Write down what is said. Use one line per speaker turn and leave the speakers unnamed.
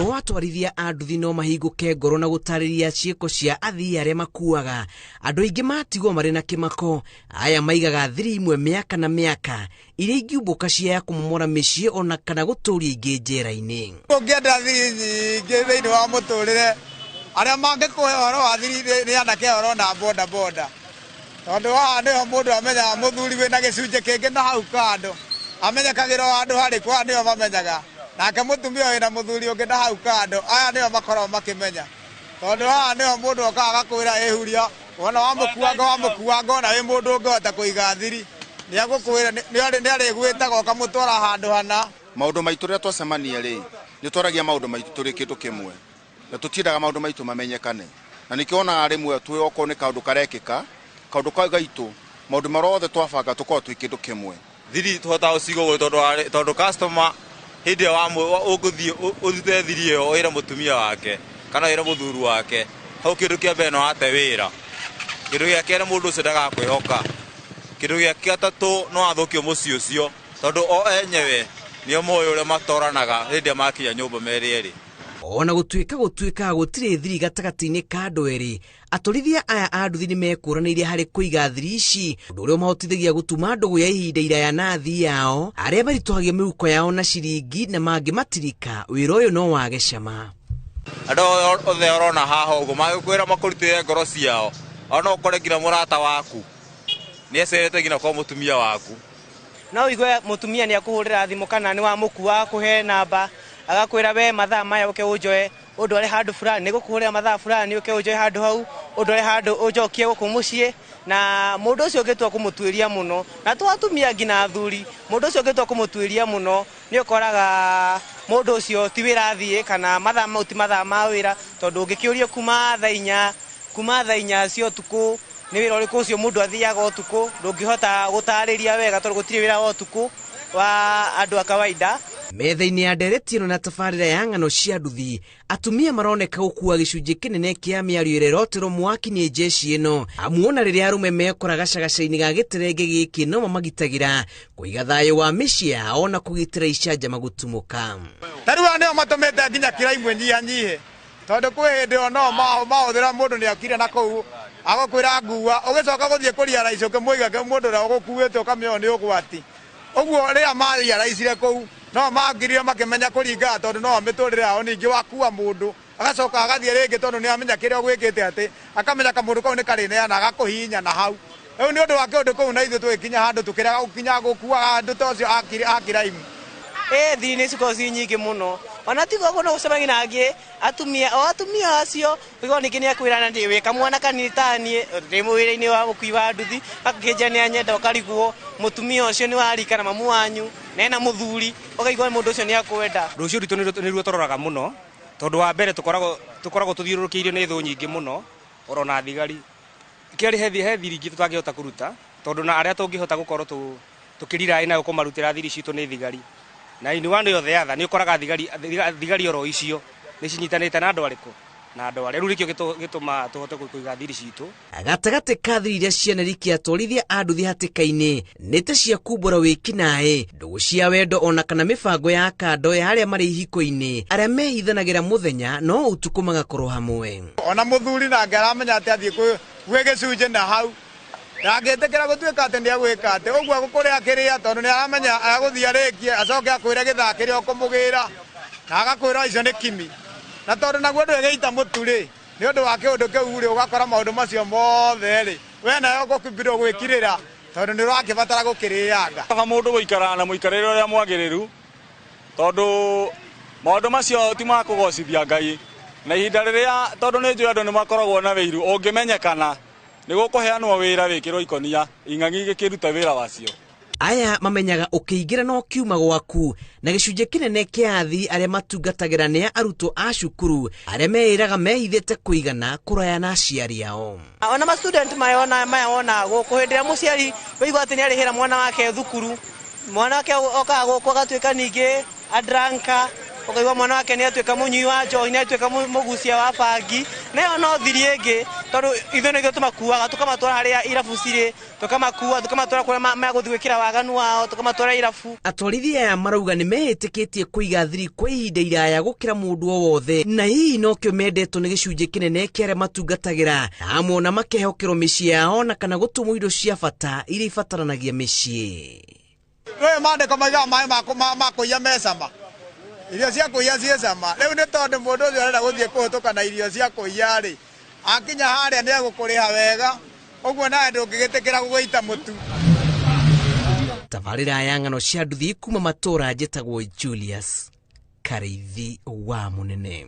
oro atwarithia a nduthi no mahinguke ngoro na gutariria ciiko cia athii aria makuaga. Andu aingi matigwo mari na kimako, aya maigaga thiri imwe miaka na miaka iria ingiumbuka cia kumomora micii ona kana guturia ingi njera-ini.
Ungienda thiri nyingi thiini wa muturire aria mangikuhe horo wa thiri ni anake horo na boda boda, tondu haha niho mundu amenyaga muthuri wina gicunji kingi na hau kando amenyekagirwo handu hariku, haha niho mamenyaga nake mutumia wina muthuri ungi na hau kando, aya niho makoragwo makimenya, tondu haha niho mundu okaga agakwira ehuria wona wamukuanga ona wi mundu ungihota kuiga thiri niagukwira niarigwitaga ukamutwara handu hana.
Maundu maitu ria twacemania ri ni twaragia maundu maitu turi kindu kimwe na tutiendaga maundu maitu mamenyekane, na nikiona rimwe twi oko ni kaundu karekika kaundu gaitu maundu marothe twabanga tukorwo twi kindu kimwe.
Thiri tuhota ucigo tondu customer hindi wa uguthie uthite thiri iyo wira mutumia wake kana wira muthuru wake hau kindu kia mbere no ate wira, kindu gia kere mundu ucio ndagakwihoka, kindu gia gatatu no athukio mucii ucio tondu o enyewe nio moyo uria matoranaga hindi makinya nyumba meri eri.
Ona gutuika gutire thiri gatagati-ini ka andu eri, atorithia aya a nduthi ni mekuraniire hari kuiga thiri ici, undu uria mahotithagia gutuma ndugu ya ihinda iraya na athii yao aria marituhagia mihuko yao na ciringi na mangi matirika wira uyu no wage cama.
Andu othe orona haha uguo magikwira makurutire ngoro ciao, ona ukore nginya murata waku ni ecerete nginya kwa mutumia waku,
no igwe mutumia ni akuhurira thimu kana ni wa mukua kuhe namba agakwira we mathaa maya uke unjoe undu ari handu fulani nigukuhurira mathaa fulani uke unjoe handu hau undu ari handu unjokie guku mucii, na mundu ucio ngitua kumutwiria muno na twatumia ngina athuri mundu ucio ngitua kumutwiria muno ni ukoraga mundu ucio ti wira athie kana mathaa mauti mathaa ma wira, tondu ungikiurio kuma thaa inya cio tuku ni wira uriku ucio mundu athiaga utuku ndungihota gutariria wega tondu gutiri wira wa utuku wa andu a kawaida.
Metha-ini ya ndereti ino na tabarira ya ng'ano cia nduthi, atumia maroneka gukua gicunji kinene kia miario ira iroterwo mwaki ni jeshi ino, amuona riria arume mekora gacagaca-ini ga giterenge giki no mamagitagira kuiga thayo wa micii yao na kugitira icanjama gutumuka.
Tariu anio matumite nginya kira imwe nyihanyihe tondu kwi hindi o no mahuthira mundu ni akire na kuu agakwira ngua ugicoka guthie kuria raici ukimwiga mundu uria ugukuite ukamenya ni ugwati, uguo riria maria raicire kuu no magirire makimenya kuringa tondu no miturire yao ningi wakua mundu agacoka agathie ringi tondu ni amenya kiria gwikite ati akamenya kamundu kau ni karineana agakuhinya na hau. Riu ni undu wa kiundu kuu na ithu twikinya handu tukiraga gukinya gukua andu tocio akira imu
thiri ni ciko ci nyingi muno, ona tigo guo no gucemania na angi atumia acio wigo ningi ni akwirana ndi wika mwana kanitanie ndi mwira-ini wa ukui wa nduthi akijia ni anyenda ukarigwo mutumia ucio ni warika na mamu wanyu na ena muthuri ukaigwa mundu ucio ni akwenda. Rucio ritu ni ruo tororaga muno tondu wa mbere tukoragwo tuthiurukiirio ni thu nyingi muno, orona thigari kiri he thiri ingi tutangihota kuruta tondu na aria tungihota gukorwo tukirira ina kumarutira thiri citu ni thigari, na ini wando yothe yatha ni ukoraga thigari oro icio ni cinyitanite na andu ariku na andu aria rurikio gituma tuhote kuiga thiri citu.
Gatagati ka thiri iria cianarikia atwarithia a nduthi hatika-ini ni ta cia kumbura wikinae, ndugu cia wendo ona kana mibango ya kando ya aria mari ihiko-ini aria mehithanagira muthenya no utuku magakorwo hamwe.
Ona muthuri nake aramenya ati athie gwi gicunji na hau agitikira gutuika ati ni agwika ati uguo gukuria akiria tondu ni aramenya aguthie arikie acoke akwire githakire ukumugira na agakwira icio ni kimi, na tondu naguo ndwegeita muturi ni undu wa kiundu kiu ri ugakora maundu macio mothe ri we nayo gukimbirwo gwikirira tondu ni urakibatara gukirianga.
Kama mundu guikara na muikarire uria mwagiriru tondu maundu macio ti ma kugocithia Ngai na ihinda riria tondu ni njui andu ni makoragwo na wiru ungimenyekana ni gukuheanwo wira wikirwo ikonia ing'ang'i gikiruta wira wacio.
Aya mamenyaga ukiingira no kiuma gwaku na gicunji kinene kia athii aria matungatagira ni arutwo a cukuru aria meiraga mehithite kuigana kuraya na aciari ao.
Ona ma student mayona guku hindiria muciari wiigwa ati ni arihira mwana wake thukuru, mwana wake okaga guku agatuika ningi adranka, ukaigwa mwana wake ni atuika munyui wa njohi ni atuika mugucia wa bangi, nayo no thiri ingi tondu ithuĩ nĩithuĩ tũmakuaga tũkamatwara harĩa irabu cirĩ tũkamatwara kũrĩa megũthiĩ gwĩkĩra waganu wao tũkamatwara irabu.
Atwarithia aya marauga nĩ meĩtĩkĩtie kũiga thiri kwa ihinda iraya gũkĩra mũndũ o wothe, na hihi nokĩo mendetwo nĩ gĩcunjĩ kĩnene kĩa arĩa matungatagĩra, amwe ona makehokerwo mĩciĩ yao na kana gũtũmwo indo cia bata iria ibataranagia mĩciĩ.
Rĩu mandĩko maigaga maĩ ma kũiya me cama, irio cia kũiya ciĩ cama. Rĩu nĩ tondũ mũndũ ũcio arenda gũthiĩ kũhĩtũka na irio cia kũiya-rĩ, akinya harĩa nĩ egũkũrĩha wega, ũguo nawe ndũngĩgĩtĩkĩra gũgĩita mũtu.
Tabarĩra ya ng'ano cia nduthi kuma matũra njĩtagwo Julius Kareithi wa Mũnene.